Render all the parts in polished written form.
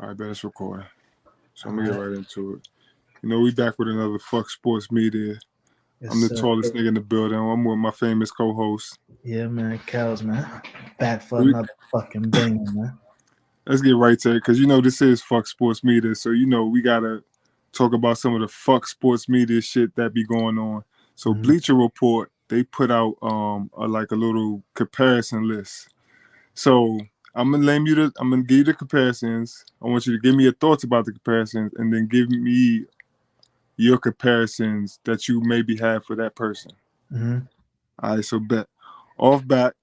All right, bet it's recording. So All I'm gonna get right. right into it. You know, we back with another Fuck Sports Media. Yes, I'm the sir. tallest nigga in the building. I'm with my famous co-host. Yeah, man. Cows, man. Back for We, another fucking banger, man. let's get right to it, because you know this is Fuck Sports Media. So you know we gotta talk about some of the Fuck Sports Media shit that be going on. So Mm-hmm. Bleacher Report, they put out like a little comparison list. So I'm gonna give you the comparisons. I want you to give me your thoughts about the comparisons, and then give me your comparisons that you maybe have for that person. Mm-hmm. All right, so bet off back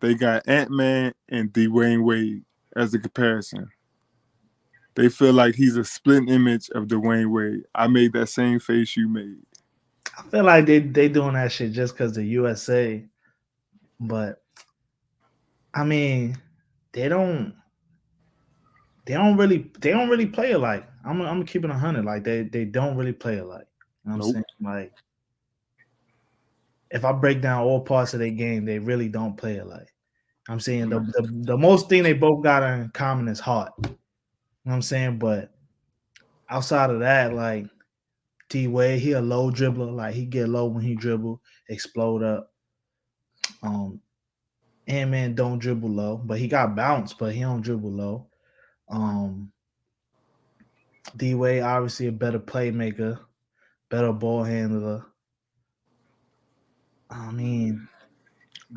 they got Ant-Man and Dwayne Wade as the comparison. They feel like he's a split image of Dwayne Wade. I made that same face you made. I feel like they doing that shit just because the USA, but I mean, they don't they don't really play alike. I'm keeping 100. Like they don't really play alike. You know what I'm Nope. saying? Like if I break down all parts of their game, they really don't play alike. I'm saying the most thing they both got in common is heart. You know what I'm saying? But outside of that, like D Wade, he a low dribbler. Like he get low when he dribble, explode up. Um, Ant Man don't dribble low, but he got bounce, but he don't dribble low. Um, D Wade obviously a better playmaker, better ball handler. I mean,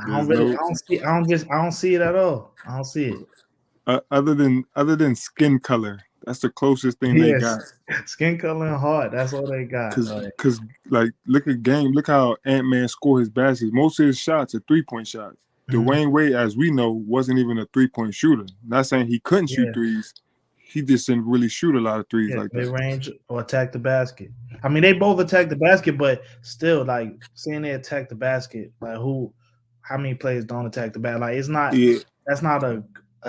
There's no I don't see it at all. I don't see it. other than skin color. That's the closest thing they Yes, got. skin color and heart. That's all they got. Cause, Like, cause, like, look at game. Look how Ant Man scored his baskets. Most of his shots are 3-point shots. mhm. Dwayne Wade, as we know, wasn't even a 3-point shooter. Not saying he couldn't shoot Yeah, threes. He just didn't really shoot a lot of threes yeah, like mid that. range or attack the basket. I mean, they both attack the basket, but still, like saying they attack the basket, like who, how many players don't attack the basket? Like it's not. Yeah, That's not a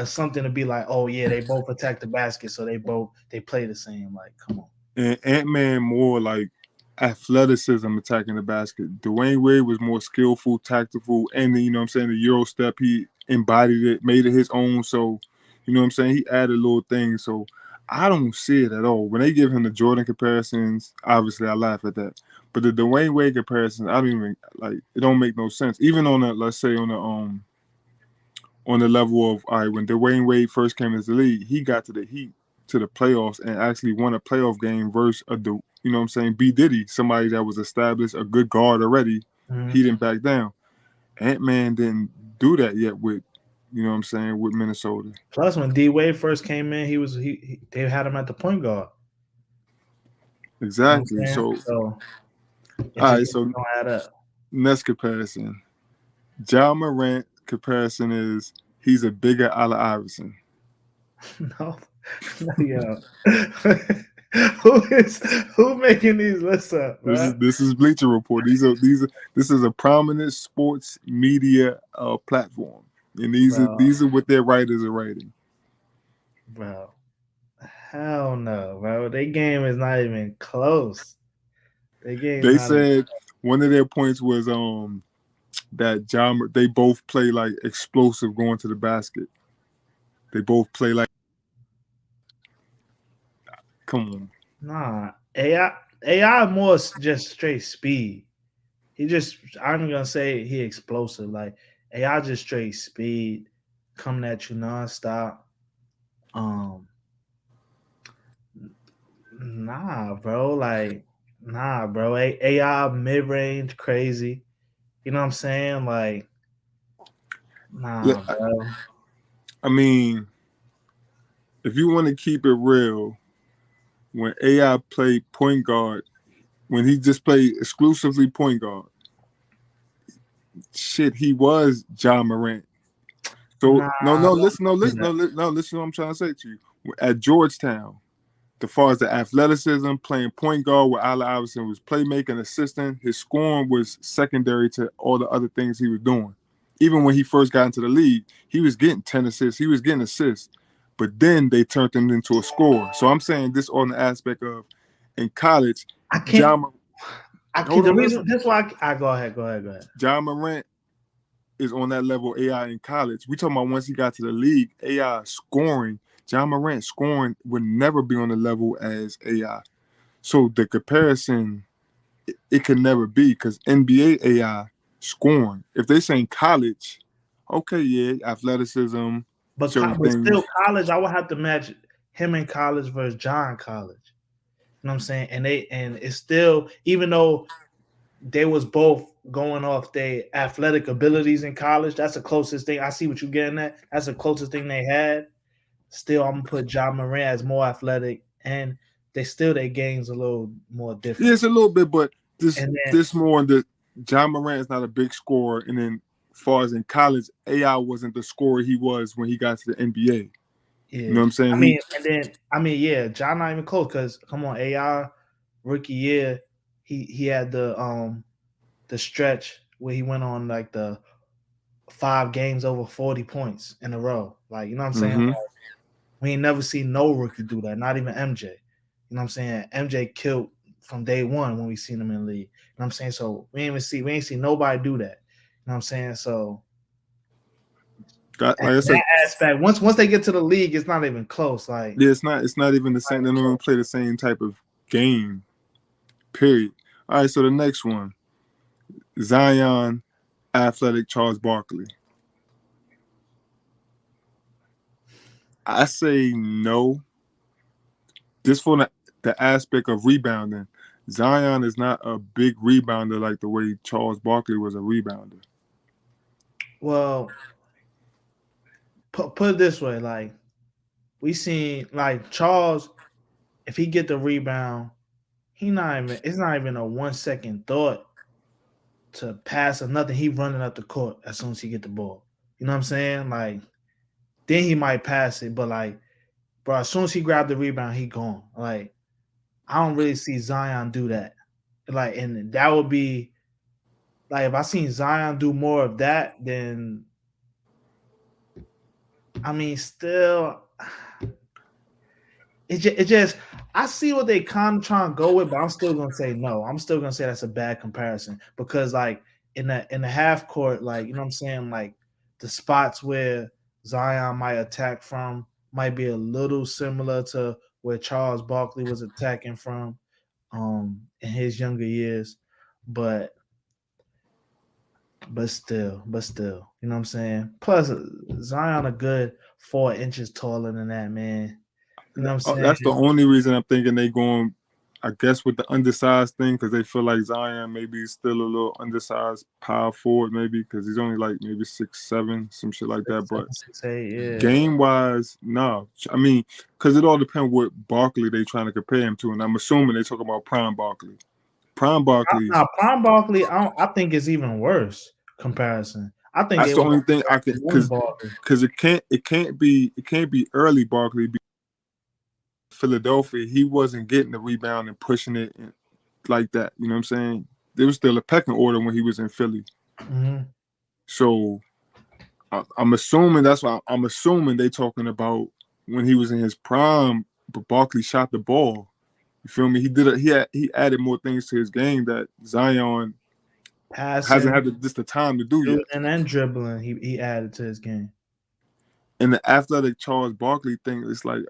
something to be like, oh yeah, they both attack the basket, so they play the same. Like, come on. and Ant Man more like athleticism attacking the basket. Dwayne Wade was more skillful, tactical, and then, you know what I'm saying, the Euro step, he embodied it, made it his own. So, you know what I'm saying, he added little things. So I don't see it at all. When they give him the Jordan comparisons, obviously I laugh at that. But the Dwayne Wade comparisons, I don't even like it don't make no sense. Even on the, let's say, on the level of, all right, when Dwayne Wade first came into the league, he got to the Heat, to the playoffs, and actually won a playoff game versus you know what I'm saying, B Diddy, somebody that was established, a good guard already. He Mhm. didn't back down. Ant Man didn't do that yet with, you know what I'm saying, with Minnesota. Plus, when D Wade first came in, he they had him at the point guard. You know what Exactly. I'm saying? So, So all right. it just So don't add up. next comparison, Ja Morant comparison is he's a bigger Allen Iverson. No, no, yo. Who making these lists up, bro? This is Bleacher Report. This is a prominent sports media platform, and Bro, these are what their writers are writing. bro. Hell no, bro. Their game is not even close. Their game's They not even. said one of their points was that they both play like explosive going to the basket. They both play like, come on. Nah, AI more just straight speed. He just I'm gonna say he explosive. Like AI just straight speed, coming at you nonstop. Um, nah, bro. Like nah, bro. AI mid range crazy. You know what I'm saying? Like nah, Look, bro. I mean, if you want to keep it real, when AI played point guard, when he just played exclusively point guard, shit, he was John Morant. So no, Nah, no, don't listen, no, do listen, that. no, listen to what I'm trying to say to you. At Georgetown, as far as the athleticism, playing point guard where Allen Iverson was playmaking, assistant, his scoring was secondary to all the other things he was doing. Even when he first got into the league, he was getting 10 assists, he was getting assists. But then they turned him into a scorer. So I'm saying this on the aspect of in college, I can't. John, I can't. hold The on, reason listen. that's why I go ahead. Go ahead. Go ahead. John Morant is on that level of AI in college. We talking about once he got to the league, AI scoring, John Morant scoring would never be on the level as AI. So the comparison, it could never be because NBA AI scoring. If they saying college, okay, yeah, athleticism, certain but still things. college, I would have to match him in college versus John college. You know what I'm saying? And it's still, even though they was both going off their athletic abilities in college, that's the closest thing. I see what you're getting at. That's the closest thing they had. Still, I'm gonna put John Morant as more athletic, and their game's a little more Yeah, different. it's a little bit, but this And then this more on the John Morant is not a big scorer, and then as far as in college, AI wasn't the scorer he was when he got to the NBA. You know yeah, what I'm saying? He yeah, John not even close because come on, AI rookie year, he had the stretch where he went on like the 5 games over 40 points in a row. Like, you know what I'm saying? mm-hmm. We ain't never seen no rookie do that, not even MJ. You know what I'm saying? MJ killed from day one when we seen him in the league. You know what I'm saying? So we ain't seen nobody do that. You know what I'm saying? So Got, and like I that said, aspect, once they get to the league, it's not even close. yeah, it's not even the same. They don't even play the same type of game. Period. All right, so the next one, Zion, athletic Charles Barkley. I say no. Just for the aspect of rebounding, Zion is not a big rebounder like the way Charles Barkley was a rebounder. Well, put it this way, like we seen like Charles, if he get the rebound, it's not even a 1 second thought to pass or nothing. He running up the court as soon as he get the ball. You know what I'm saying? Like then he might pass it, but like, bro, as soon as he grabbed the rebound, he gone. Like I don't really see Zion do that. Like, and that would be like if I seen Zion do more of that, then I mean, still, it just I see what they kind of trying to go with, but I'm still gonna say no. I'm still gonna say that's a bad comparison because like in the half court, like you know what I'm saying, like the spots where Zion might attack from might be a little similar to where Charles Barkley was attacking from in his younger years, but but still, you know what I'm saying. Plus, Zion a good 4 inches taller than that man. You know what I'm saying? That's the only reason I'm thinking they going, I guess, with the undersized thing because they feel like Zion maybe is still a little undersized power forward, maybe because he's only like maybe 6'7", some shit like that. Six, But seven, 6, 8, yeah. game wise, no. I mean, because it all depends what Barkley they trying to compare him to, and I'm assuming they talking about prime Barkley. Prime Barkley's. Now, Prime Barkley, I think it's even worse comparison. I think That's they the was only thing I on can young Barkley. because it can't be early Barkley. Philadelphia, he wasn't getting the rebound and pushing it like that. You know what I'm saying? There was still a pecking order when he was in Philly. Mm-hmm. So I'm assuming that's why I'm assuming they talking about when he was in his prime, but Barkley shot the ball. You feel me? He added more things to his game that Zion hasn't Passing, had just the time to do yet. shooting, and dribbling, he added to his game. And the athletic Charles Barkley thing, it's like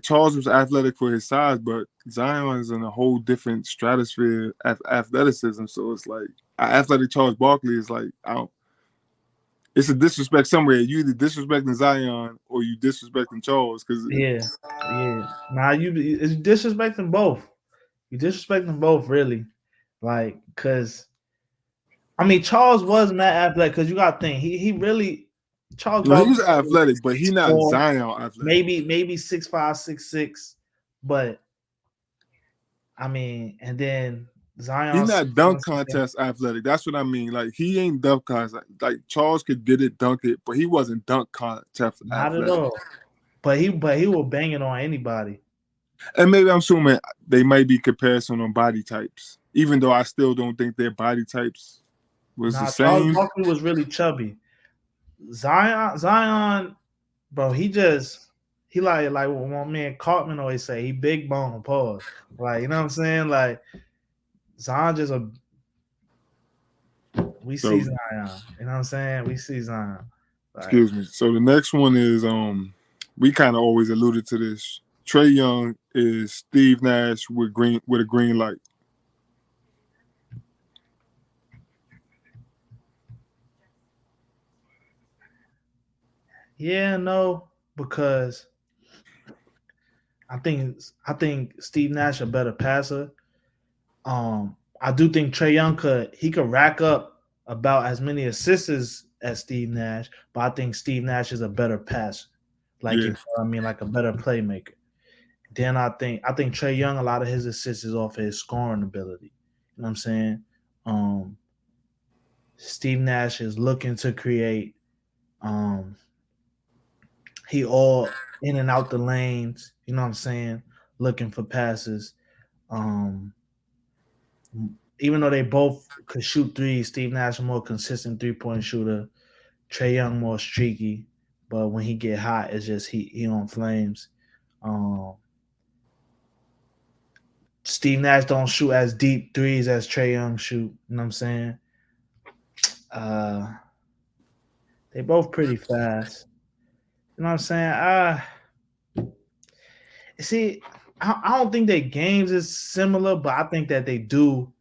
Charles was athletic for his size, but Zion is in a whole different stratosphere of athleticism. So it's like athletic Charles Barkley is like I don't. It's a disrespect somewhere. You either disrespecting Zion or you disrespecting Charles because Yeah, yeah. Now it's disrespecting both. You disrespecting both, really. Like, cause I mean, Charles wasn't that athletic. Cause you got to think he really Charles he Barkley was athletic, but he six not four, Zion athletic. maybe 6'5", 6'6", but I mean, and then He Zion not 6'1", dunk 6'2". contest athletic. That's what I mean. Like he ain't dunk contest. Like Charles could get it, dunk it, but he wasn't dunk contest Not at athletic. all. But he will bang it on anybody. And maybe I'm assuming they might be comparison on body types, even though I still don't think their body types was the Nah, Charles same. Barkley was really chubby. Zion, bro, he like what my man Cartman always say, he big bone, pause. Like, you know what I'm saying? Like Zion just a We see So Zion. You know what I'm saying? We see Zion. Like, excuse me. So the next one is we kind of always alluded to this. Trey Young is Steve Nash with a green light. yeah, no, because I think Steve Nash a better passer. I do think Trey Young could rack up about as many assists as Steve Nash, but I think Steve Nash is a better passer. Like Yeah, if I mean like a better playmaker. Then I think Trey Young, a lot of his assists is off of his scoring ability. You know what I'm saying? Um, Steve Nash is looking to create. Um, he all in and out the lanes. You know what I'm saying? Looking for passes. Um, even though they both could shoot threes, Steve Nash a more consistent 3-point shooter. Trey Young more streaky, but when he get hot, it's just he on flames. Um, Steve Nash don't shoot as deep threes as Trey Young shoot. You know what I'm saying? Uh, they both pretty fast. You know what I'm saying? See, I don't think their games is similar, but I think that they do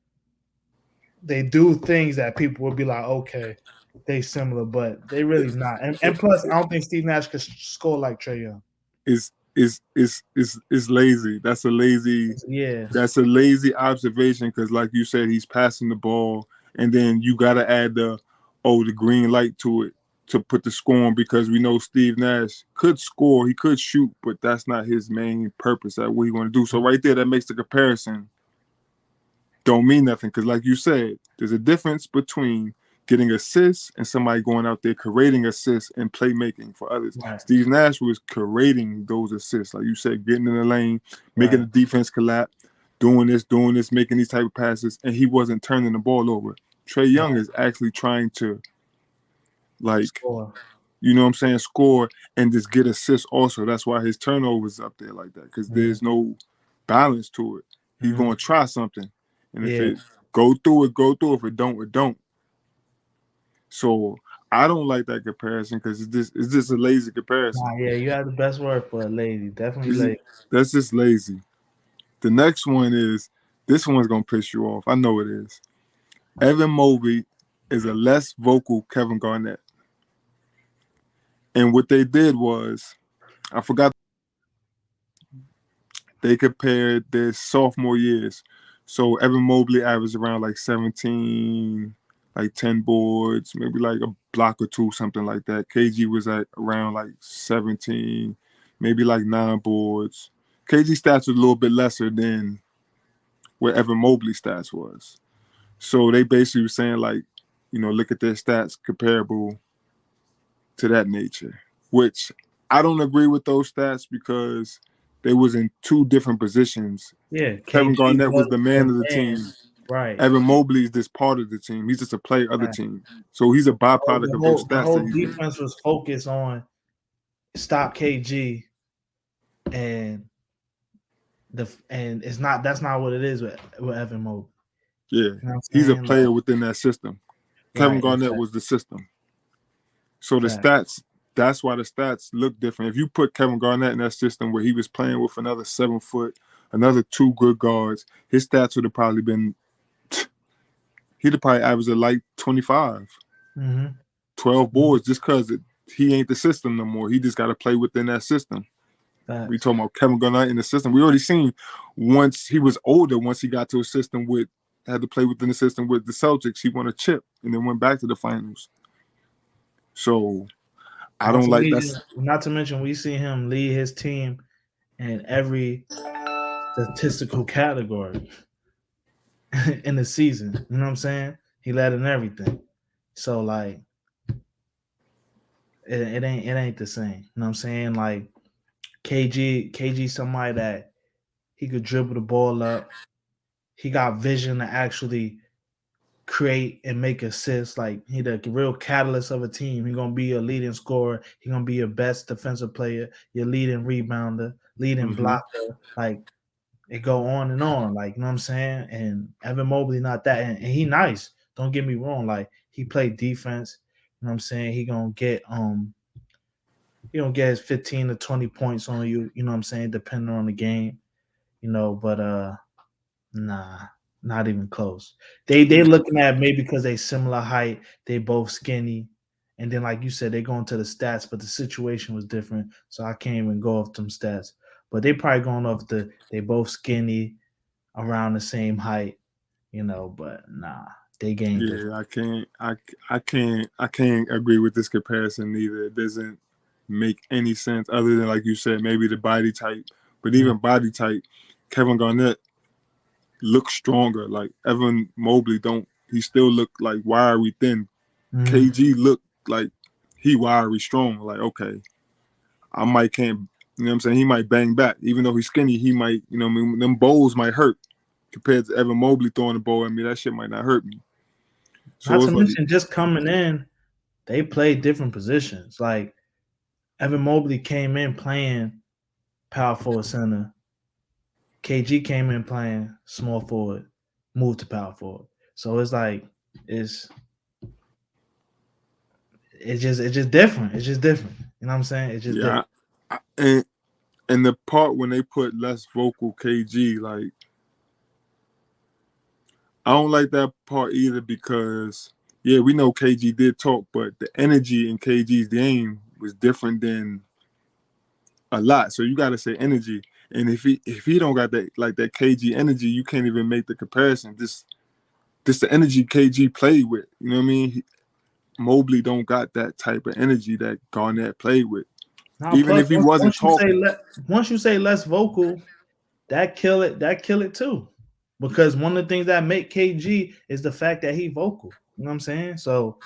things that people would be like, okay, they similar, but they really not. And plus, I don't think Steve Nash could score like Trey Young. is lazy. Yeah, That's a lazy observation because, like you said, he's passing the ball, and then you got to add the green light to it to put the score on because we know Steve Nash could score, he could shoot, but that's not his main purpose at what he want to do. So right there, that makes the comparison don't mean nothing because, like you said, there's a difference between getting assists and somebody going out there creating assists and playmaking for others. right, Steve Nash was creating those assists, like you said, getting in the lane, making right, the defense collapse, doing this, making these type of passes, and he wasn't turning the ball over. Trey Young right. is actually trying to, like, Score. you know what I'm saying, score and just get assists also. That's why his turnovers up there like that because Yeah. there's no balance to it. He's Mhm. going to try something, and if Yeah. it go through it, go through. If it don't, it don't. So I don't like that comparison because it's just a lazy comparison. Nah, yeah, you have the best word for a lady. Definitely It's- lady. that's just lazy. The next one is this one's gonna piss you off. I know it is. Evan Mobley is a less vocal Kevin Garnett, and what they did was I forgot they compared their sophomore years. So Evan Mobley averaged around like 17, like 10 boards, maybe like a block or two, something like that. KG was at around like 17, maybe like 9 boards. KG stats was a little bit lesser than what Evan Mobley stats was. So they basically were saying like, look at their stats comparable to that nature, which I don't agree with those stats because they was in two different positions. Yeah, Kevin KG Garnett was was the man the of the team. man. Right. Evan Mobley is just part of the team. He's just a player of the Right. team. So he's a byproduct The of those whole the stats that whole he's getting. defense was focused on stop KG and and it's not that's not what it is with Evan Mobley. Yeah. You know what I'm He's a saying? Like player within that system. Kevin right, Garnett exactly. was the system. So the Fact. stats, that's why the stats look different. If you put Kevin Garnett in that system where he was playing with another 7 foot, another two good guards, his stats would have probably been, he'd have probably averaged like 25, Mm-hmm. 12 Mm-hmm. boards just because he ain't the system no more. He just got to play within that system. We Facts. talking about Kevin Garnett in the system. We already seen once he was older, once he got to a system had to play within the system with the Celtics, he won a chip and then went back to the finals. So I Not don't to like that's mention, not to mention, we see him lead his team in every statistical category in the season. You know what I'm saying? He led in everything. So like, it ain't the same. You know what I'm saying? Like KG, somebody that he could dribble the ball up. He got vision to actually create and make assists. Like he the real catalyst of a team. He gonna be your leading scorer. He gonna be your best defensive player, your leading rebounder, leading mm-hmm. blocker. Like it go on and on. Like you know what I'm saying. And Evan Mobley not that, and he nice. don't get me wrong. Like he played defense. You know what I'm saying? He gonna get his 15 to 20 points on you. You know what I'm saying? Depending on the game. But nah, not even close. They looking at maybe because they similar height, they both skinny, and then like you said, they going to the stats, but the situation was different, so I can't even go off them stats. But they probably going off they both skinny, around the same height, But nah, they game different. Yeah, I can't agree with this comparison either. It doesn't make any sense other than like you said, maybe the body type. But Mm, even body type, Kevin Garnett looks stronger. Like Evan Mobley don't. He still look like wiry thin. mm. KG look like he wiry strong. Like okay, I might can't. You know what I'm saying? He might bang back, even though he's skinny. He might. I mean, them bowls might hurt compared to Evan Mobley throwing the ball at me. That shit might not hurt me. Not So to it's like, mention, just coming in, they played different positions. Like Evan Mobley came in playing power forward center. KG came in playing small forward, moved to power forward. So it's like it's it's just different. It's just different. You know what I'm saying? It's just different. yeah, and the part when they put less vocal KG, like I don't like that part either because yeah, we know KG did talk, but the energy in KG's game was different than a lot. So you got to say energy, and if he don't got that like that KG energy, you can't even make the comparison. This the energy KG played with. You know what I mean? Mobley don't got that type of energy that Garnett played with. Now, Even plus if he wasn't talking, once you say less vocal, that kill it. That kill it too, because one of the things that make KG is the fact that he vocal. You know what I'm saying? So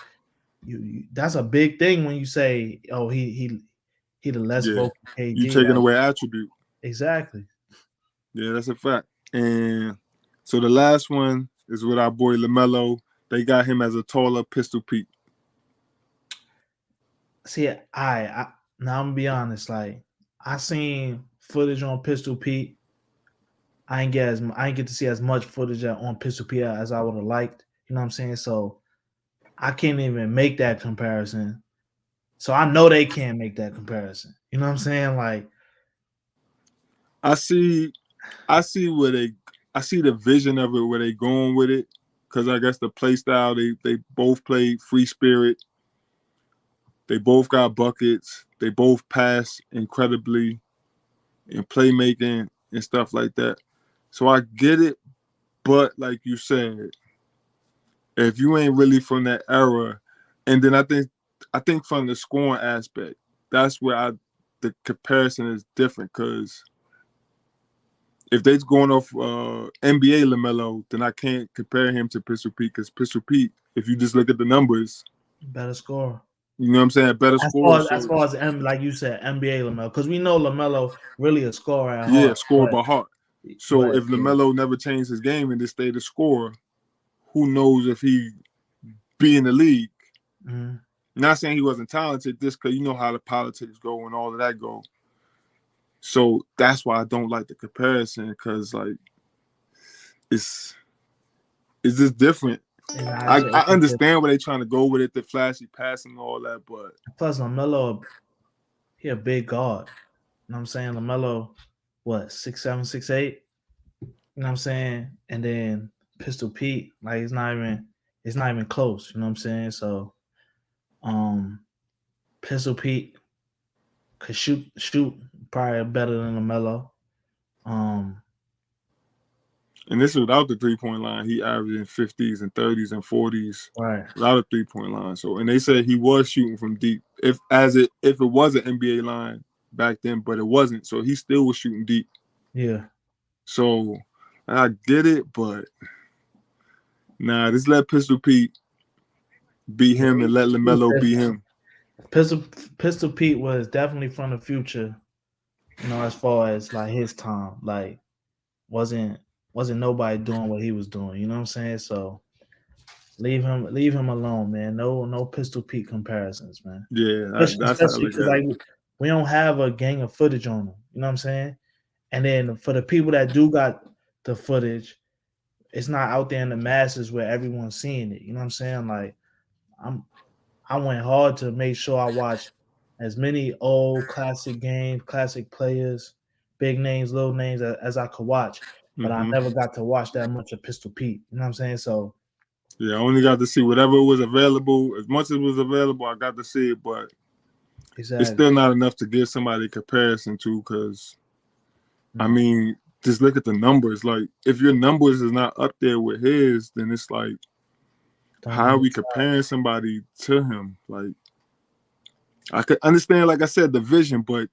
that's a big thing when you say, oh, he the less yeah, vocal you KG. taking Like away attribute. exactly. Yeah, that's a fact. And so the last one is with our boy LaMelo. They got him as a taller Pistol Pete. See, I now I'm gonna be honest. Like I seen footage on Pistol Pete. I ain't get to see as much footage on Pistol Pete as I would have liked. You know what I'm saying? So I can't even make that comparison. So I know they can't make that comparison. You know what I'm saying? Like I see, I see where I see the vision of it where they going with it. Cause I guess the play style they both play free spirit. They both got buckets. They both pass incredibly in playmaking and stuff like that. So I get it, but like you said, if you ain't really from that era, and then I think from the scoring aspect, that's where the comparison is different because if they're going off NBA Lamelo, then I can't compare him to Pistol Pete because Pistol Pete, if you just look at the numbers, better score. you know what I'm saying, better score. As So far as like you said, NBA Lamelo, because we know Lamelo really a scorer at yeah, heart. score by heart. So But if yeah, Lamelo never changed his game and just stayed a scorer, who knows if he be in the league? mm-hmm. Not saying he wasn't talented, just because you know how the politics go and all of that go. So that's why I don't like the comparison because like it's it's just different. And I understand where they're trying to go with it, the flashy passing and all that, but plus Lamelo, he a big guard. You know what I'm saying? Lamelo, what 6'7", 6'8"? You know what I'm saying? And then Pistol Pete, like it's not even close. You know what I'm saying? So, um, Pistol Pete could shoot probably better than Lamelo. Um, and this is without the 3-point line. He averaging 50s and 30s and 40s right, without a 3-point line. So and they said he was shooting from deep. If it was an NBA line back then, but it wasn't. So he still was shooting deep. yeah. So I get it, but nah, just let Pistol Pete be him and let He was LaMelo be different. him. Pistol Pete was definitely from the future. As far as like his time, like wasn't wasn't nobody doing what he was doing. You know what I'm saying? So leave him alone, man. No Pistol Pete comparisons, man. Yeah, that's how I Especially look because at like it. we don't have a gang of footage on him. You know what I'm saying? And then for the people that do got the footage, it's not out there in the masses where everyone's seeing it. You know what I'm saying? Like I'm I went hard to make sure I watched as many old classic games, classic players, big names, little names as I could watch. But I Hmm. never got to watch that much of Pistol Pete. You know what I'm saying? So Yeah, I only got to see whatever was available. As much as was available, I got to see it, but it's exactly. still not enough to give somebody a comparison to. Because I No, mean, just look at the numbers. Like, if your numbers is not up there with his, then it's like, don't how are even we comparing somebody to him? Like, I could understand, like I said, the vision, but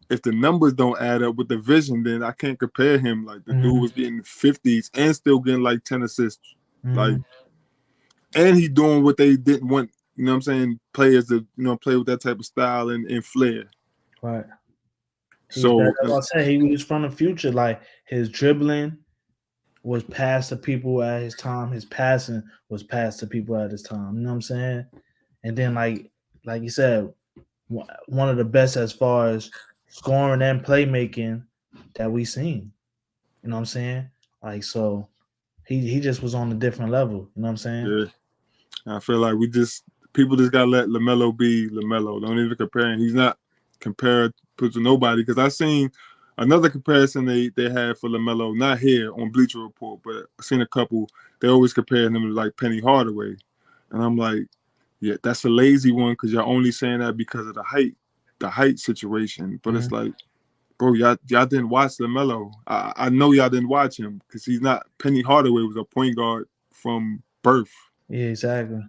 if the numbers don't add up with the vision, then I can't compare him. Like, the dude mm-hmm, was getting 50s and still getting like 10 assists. Like, mm-hmm, and he doing what they didn't want, you know what I'm saying, players to, play with that type of style and flair. right. He's that So, that's what I said. He was from the future. Like his dribbling was passed to people at his time. His passing was passed to people at his time. You know what I'm saying? And then like you said, one of the best as far as scoring and playmaking that we seen. You know what I'm saying? Like so he just was on a different level. You know what I'm saying? yeah, I feel like people just got to let LaMelo be LaMelo. Don't even compare him. He's not compared to nobody. Because I seen another comparison they had for LaMelo, not here on Bleacher Report, but I seen a couple. They always comparing him to like Penny Hardaway. And I'm like, yeah, that's a lazy one because you're only saying that because of the height situation. But it's Mhm. like, bro, y'all didn't watch LaMelo. I know y'all didn't watch him because he's not. Penny Hardaway was a point guard from birth. Yeah, exactly.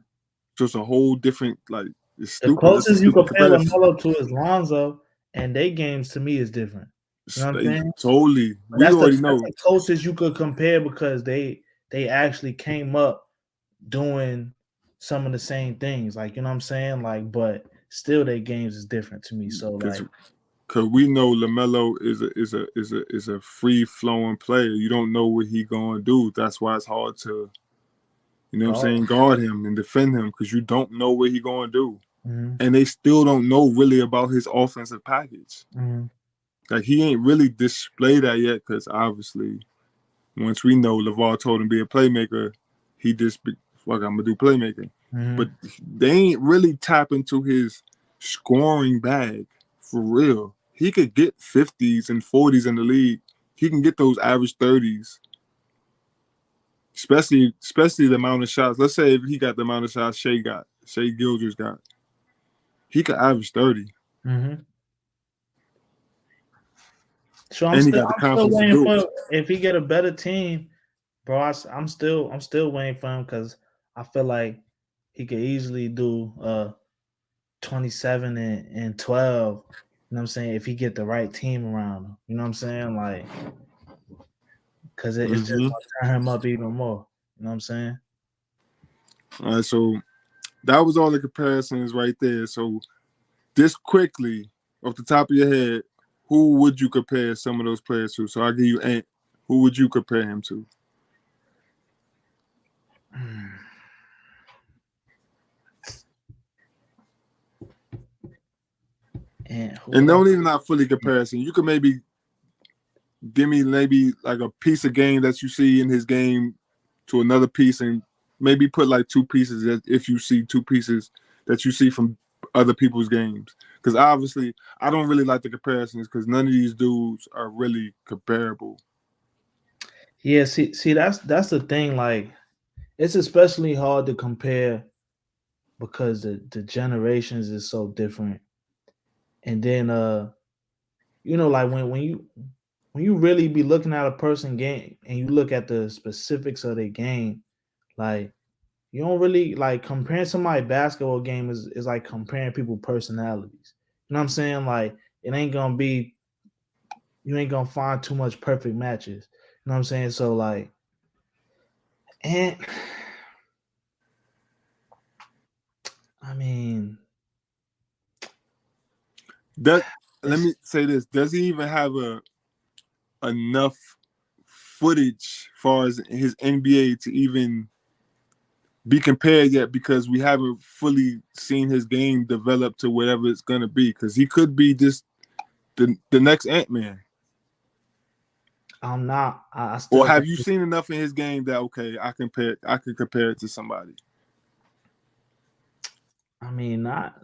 So it's a whole different, like, it's The stupid. It's a closest you stupid compare comparison. Lamelo to is Lonzo, and they games to me is different. You know what I'm They saying? totally, But we already that's know. the closest you could compare because they actually came up doing some of the same things. Like you know what I'm saying? Like, but still, their games is different to me. So Because like, we know LaMelo is a free flowing player. You don't know what he gonna do. That's why it's hard to, you know what I'm God. saying, guard him and defend him because you don't know what he gonna do. Mhm, And they still don't know really about his offensive package. mhm. Like, he ain't really displayed that yet because obviously once we know LeVar told him to be a playmaker, he just fuck, I'm gonna do playmaking. But Mhm. they ain't really tap into his scoring bag for real. He could get 50s and 40s in the league. He can get those average 30s, especially the amount of shots. Let's say if he got the amount of shots Shea Gilders got, he could average 30, Mhm. So and he got the I'm still confidence to waiting do it. for if he get a better team, bro. I'm still waiting for him because I feel like he could easily do 27 and 12. You know what I'm saying? If he get the right team around him, you know what I'm saying? Like, because it's just Mm-hmm. gonna turn him up even more. You know what I'm saying? All right, so that was all the comparisons right there. So just quickly, off the top of your head, who would you compare some of those players to? So I'll give you Ant. Who would you compare him to? And who And would I? don't even not fully comparison. You could maybe give me maybe like a piece of game that you see in his game to another piece, and maybe put like two pieces if you see two pieces that you see from other people's games. Because obviously, I don't really like the comparisons because none of these dudes are really comparable. Yeah, see, that's the thing. Like, it's especially hard to compare because the generations is so different. And then like when you really be looking at a person game and you look at the specifics of their game, like you don't really like comparing somebody basketball game is like comparing people personalities. You know what I'm saying? Like it ain't gonna be you ain't gonna find too much perfect matches. You know what I'm saying? So like and I mean That Let it's me say this: does he even have a enough footage as far as his NBA to even be compared yet? Because we haven't fully seen his game develop to whatever it's gonna be. Because he could be just the next Ant Man. I'm not. I Or still have think. you seen enough in his game that okay, I can compare it to somebody? I mean, not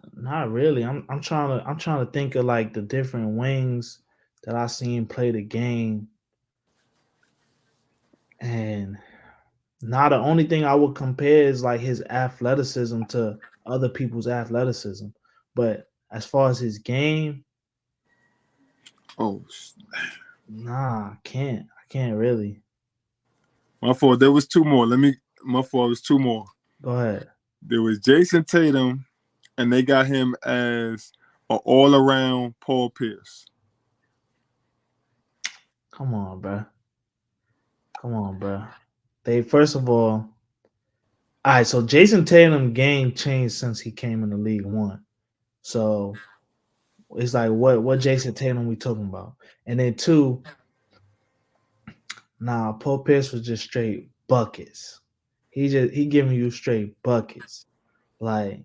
really. I'm trying to think of like the different wings that I seen play the game, and now the only thing I would compare is like his athleticism to other people's athleticism. But as far as his game, Oh, nah, I can't. I can't really. my fault. There was two more. My fault. Was two more. Go ahead. There was Jason Tatum, and they got him as an all-around Paul Pierce. Come on, bro. Come on, bro. They first of all right. So Jason Tatum game changed since he came in the league. One. So it's like what Jason Tatum we talking about? And then two, nah, Paul Pierce was just straight buckets. He giving you straight buckets. Like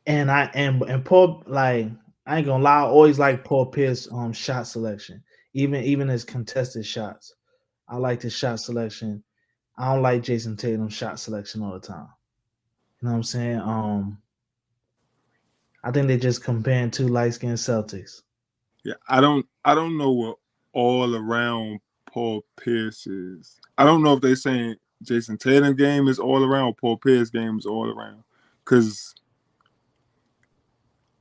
and Paul, like, I ain't gonna lie, I always like Paul Pierce shot selection. Even his contested shots. I like his shot selection. I don't like Jason Tatum's shot selection all the time. You know what I'm saying? I think they just comparing two light skinned Celtics. Yeah, I don't know what all-around Paul Pierce is. I don't know if they're saying Jason Tatum game is all around, or Paul Pierce game is all around. Because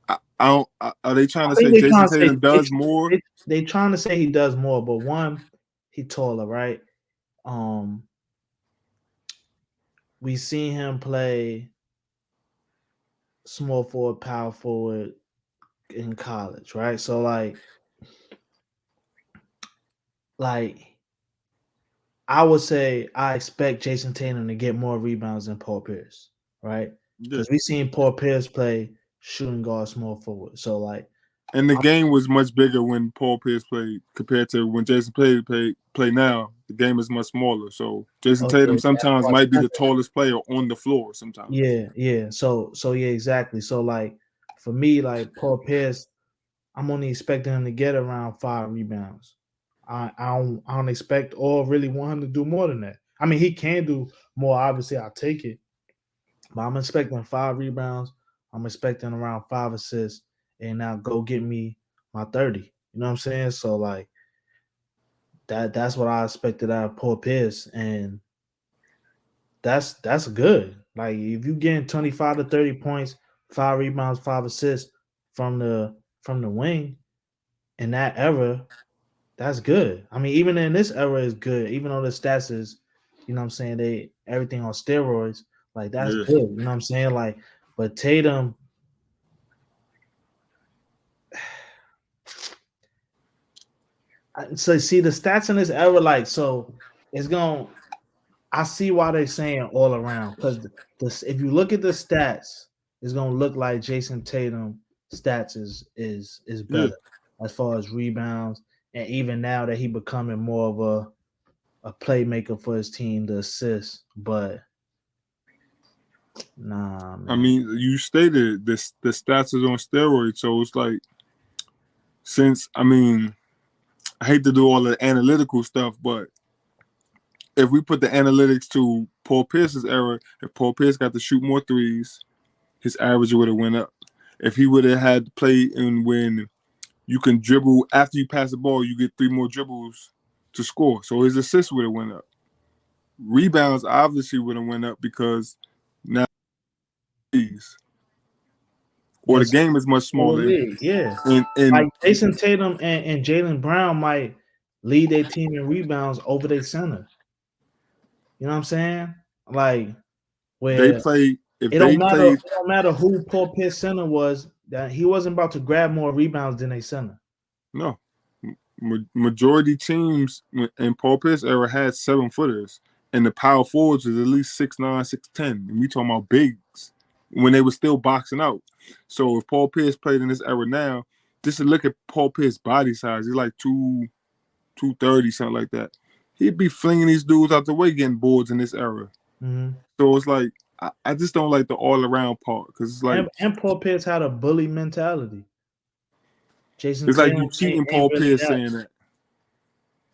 I don't. Are they trying I to think say they Jason trying to say Tatum does more? they trying to say he does more, but one, he taller, right? Um, we seen him play small forward, power forward in college, right? So like I would say I expect Jason Tatum to get more rebounds than Paul Pierce, right? Yeah. Because we seen Paul Pierce play shooting guard, small forward. So like, And the game was much bigger when Paul Pierce played compared to when Jason play now. The game is much smaller. So Jason oh Tatum yeah, sometimes might be the tallest player on the floor sometimes. yeah. So yeah, exactly. So like for me, like Paul Pierce, I'm only expecting him to get around 5 rebounds. I don't expect or really want him to do more than that. I mean, he can do more. Obviously, I'll take it, but I'm expecting 5 rebounds. I'm expecting around 5 assists, and now go get me my 30. You know what I'm saying? So like that's what I expected out of Paul Pierce, and that's good. Like if you getting 25 to 30 points, 5 rebounds, 5 assists from the wing in that era, that's good. I mean, even in this era is good, even though the stats is, you know what I'm saying, they everything on steroids, like that's Yeah. good. You know what I'm saying? Like, but Tatum, so see the stats in this era, like, so it's going I see why they're saying all around because this if you look at the stats, it's gonna look like Jason Tatum stats is Yeah. better as far as rebounds, and even now that he becoming more of a playmaker for his team to assist. But nah, I man. mean, you stated this the stats is on steroids, so it's like since I mean, I hate to do all the analytical stuff, but if we put the analytics to Paul Pierce's era, if Paul Pierce got to shoot more threes, his average would have went up. If he would have had to play in when you can dribble after you pass the ball, you get 3 more dribbles to score, so his assists would have went up. Rebounds obviously would have went up because now these or the Yes, game is much smaller smaller. league. Yeah, like And Jason Tatum and Jalen Brown might lead their team in rebounds over their center. You know what I'm saying? Like they where play if it they don't matter. played It don't matter who Paul Pierce center was. That he wasn't about to grab more rebounds than a center. no majority teams in Paul Pierce era had 7 footers, and the power forwards was at least 6'9", 6'10", and we talking about bigs when they were still boxing out. So if Paul Pierce played in this era now, just to look at Paul Pierce's body size, he's like 230 something like that. He'd be flinging these dudes out the way getting boards in this era. Mm-hmm. So it's like I just don't like the all around part because it's like And Paul Pierce had a bully mentality. Jason It's like Tatum you cheating ain't Paul really Pierce that. saying that.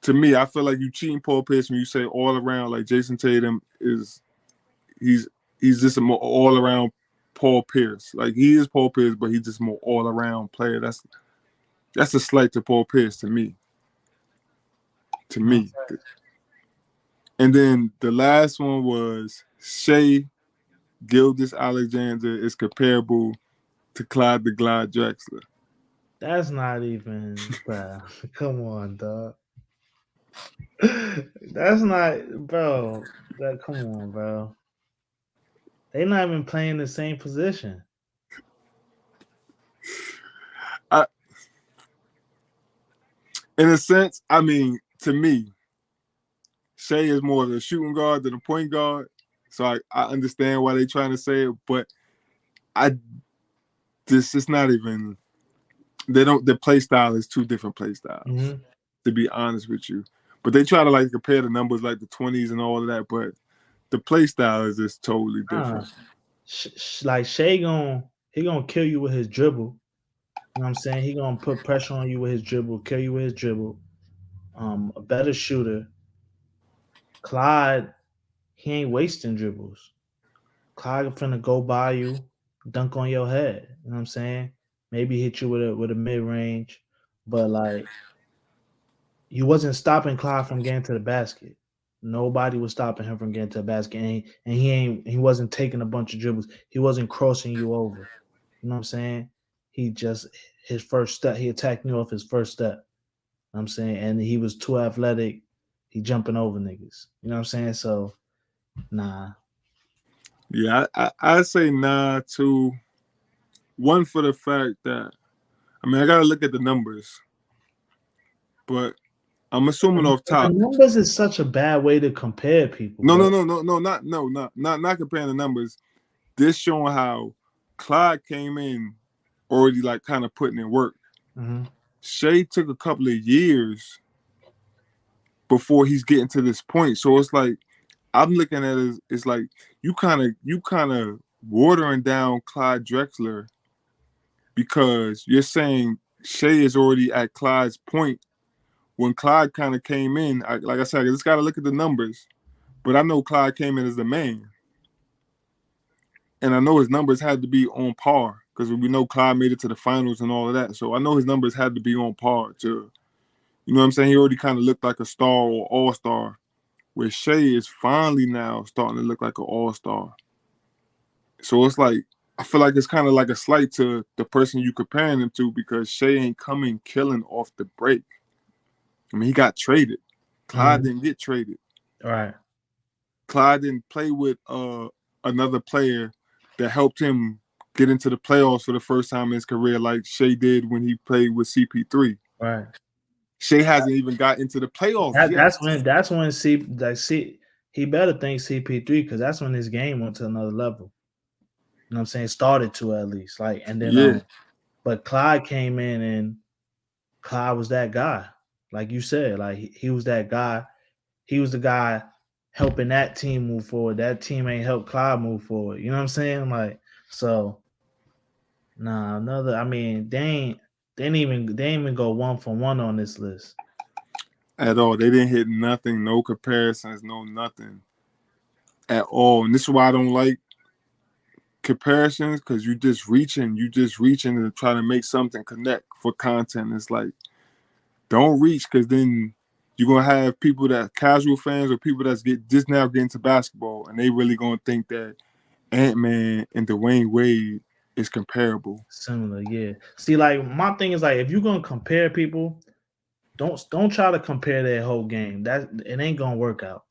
To me, I feel like you cheating Paul Pierce when you say all around. Like Jason Tatum is he's he's just a more all around Paul Pierce. Like he is Paul Pierce, but he's just more all around player. That's a slight to Paul Pierce to me. To No, me. And then the last one was Shea Gildas Alexander is comparable to Clyde the Glide Drexler. that's not even, bro. Come on, dog. That's not, bro. That come on, bro. They not even playing the same position. I, in a sense, I mean, to me, Shea is more of a shooting guard than a point guard. So I understand why they're trying to say it, but I this is not even they don't the play style is two different play styles, Mm-hmm. to be honest with you. But they try to like compare the numbers like the 20s and all of that, but the play style is just totally Nah, different. like Shea he gonna kill you with his dribble. You know what I'm saying? He gonna put pressure on you with his dribble, kill you with his dribble. A better shooter. Clyde, he ain't wasting dribbles. Clyde finna go by you, dunk on your head. You know what I'm saying? Maybe hit you with a mid range, but like you wasn't stopping Clyde from getting to the basket. Nobody was stopping him from getting to the basket, and he wasn't taking a bunch of dribbles. He wasn't crossing you over. You know what I'm saying? He just his first step. He attacked you off his first step. You know what I'm saying, and he was too athletic. He jumping over niggas. You know what I'm saying? So nah. Yeah, I say nah to one for the fact that I mean I gotta look at the numbers, but I'm assuming off But the top. numbers is such a bad way to compare people, No, bro. no, no, no, no, not no, not comparing the numbers. This showing how Clyde came in already like kind of putting in work. Mm-hmm. Shea took a couple of years before he's getting to this point. So it's like I'm looking at it as it's like you kind of watering down Clyde Drexler because you're saying Shea is already at Clyde's point when Clyde kind of came in. Like I said, I just got to look at the numbers, but I know Clyde came in as the man, and I know his numbers had to be on par because we know Clyde made it to the finals and all of that. So I know his numbers had to be on par to, you know what I'm saying? He already kind of looked like a star or all star, where Shea is finally now starting to look like an all star. So it's like I feel like it's kind of like a slight to the person you comparing him to because Shea ain't coming killing off the break. I mean, he got traded. Clyde Mm-hmm. didn't get traded. All right. Clyde didn't play with another player that helped him get into the playoffs for the first time in his career, like Shea did when he played with CP3. Right. Shea hasn't even got into the playoffs That, yet. that's when he better think CP3 because that's when his game went to another level. You know what I'm saying? Started to at least. Like and then Yeah, but Clyde came in and Clyde was that guy. Like you said, like he was that guy. He was the guy helping that team move forward. That team ain't helped Clyde move forward. You know what I'm saying? Like so nah, another I mean, they ain't even go one for one on this list. at all. They didn't hit nothing, no comparisons, no nothing at all. And this is why I don't like comparisons because you just reaching to try to make something connect for content. It's like don't reach because then you're gonna have people that casual fans or people that's get just now getting to basketball and they really gonna think that Ant-Man and Dwayne Wade is comparable. Similar, yeah. See, like my thing is like if you're gonna compare people, don't try to compare their whole game. That it ain't gonna work out.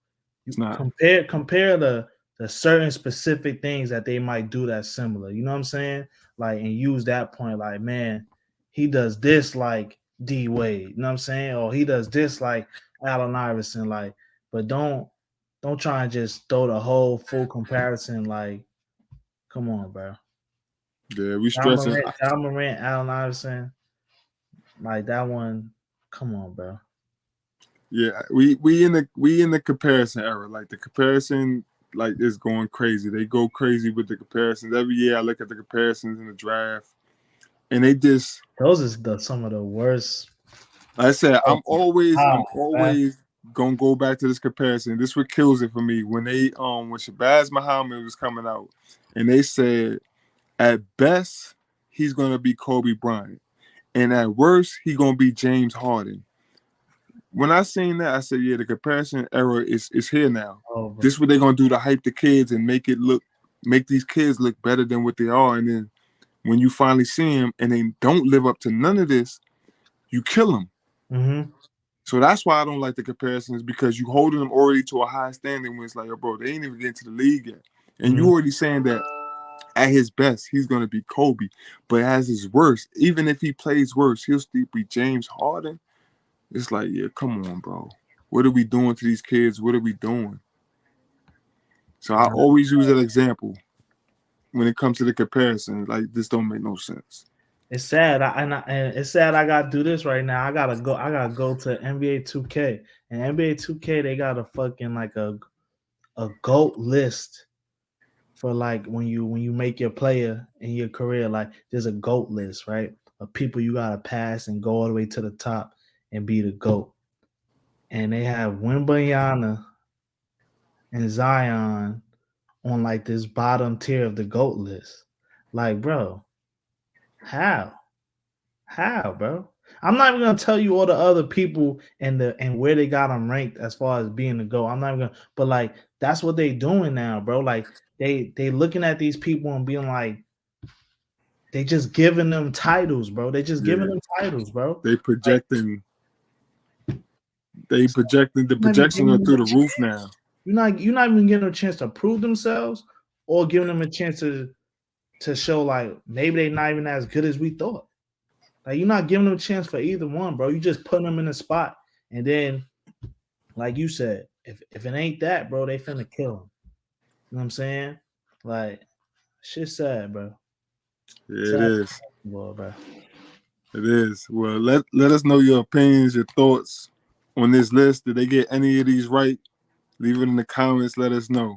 You It's not. compare the certain specific things that they might do that's similar. You know what I'm saying? Like and use that point. Like man, he does this like D Wade. You know what I'm saying? Or he does this like Allen Iverson. Like, but don't try and just throw the whole full comparison. Like, come on, bro. Yeah, we stressing. John Morant, Allen Iverson. Like that one. Come on, bro. Yeah, we in the comparison era. Like the comparison like is going crazy. They go crazy with the comparisons. Every year I look at the comparisons in the draft. and they just. Those is some of the worst. Like I said, I'm Ah, man. always gonna go back to this comparison. This what kills it for me when when Shabazz Muhammad was coming out, and they said at best he's gonna be Kobe Bryant, and at worst he gonna be James Harden. When I seen that, I said, yeah, the comparison era is here now. Oh, bro. This is what they're gonna do to hype the kids and make these kids look better than what they are. And then when you finally see them and they don't live up to none of this, you kill them. Mm-hmm. So that's why I don't like the comparisons, because you holding them already to a high standing when it's like, oh, bro, they ain't even getting to the league yet. And you Mm-hmm. already saying that at his best, he's going to be Kobe. But as his worst, even if he plays worse, he'll still be James Harden. It's like, yeah, come on, bro. What are we doing to these kids? What are we doing? So I always use that example when it comes to the comparison. Like, this don't make no sense. It's sad. And it's sad I gotta do this right now. I gotta go to NBA 2K. And NBA 2K, they got a fucking like a GOAT list for like when you make your player in your career. Like there's a GOAT list, right? Of people you gotta pass and go all the way to the top and be the GOAT. And they have Wembanyama and Zion on like this bottom tier of the GOAT list. Like, bro, how? How, bro? I'm not even gonna tell you all the other people and where they got them ranked as far as being the GOAT. I'm not even gonna, but like that's what they doing now, bro. Like they looking at these people and being like, they just giving them titles, bro. They just giving Yeah. them titles, bro. They Like, projecting. They projecting. The not even projections giving are them through a the roof chance. now. You're not even giving them a chance to prove themselves or giving them a chance to show like maybe they're not even as good as we thought. Like you're not giving them a chance for either one, bro. You just putting them in a spot, and then, like you said, if it ain't that, bro, they finna kill him. You know what I'm saying? Like, shit sad, bro. Yeah, it Sad, is. bro. It is. Well, let us know your opinions, your thoughts on this list. Did they get any of these right? Leave it in the comments. Let us know.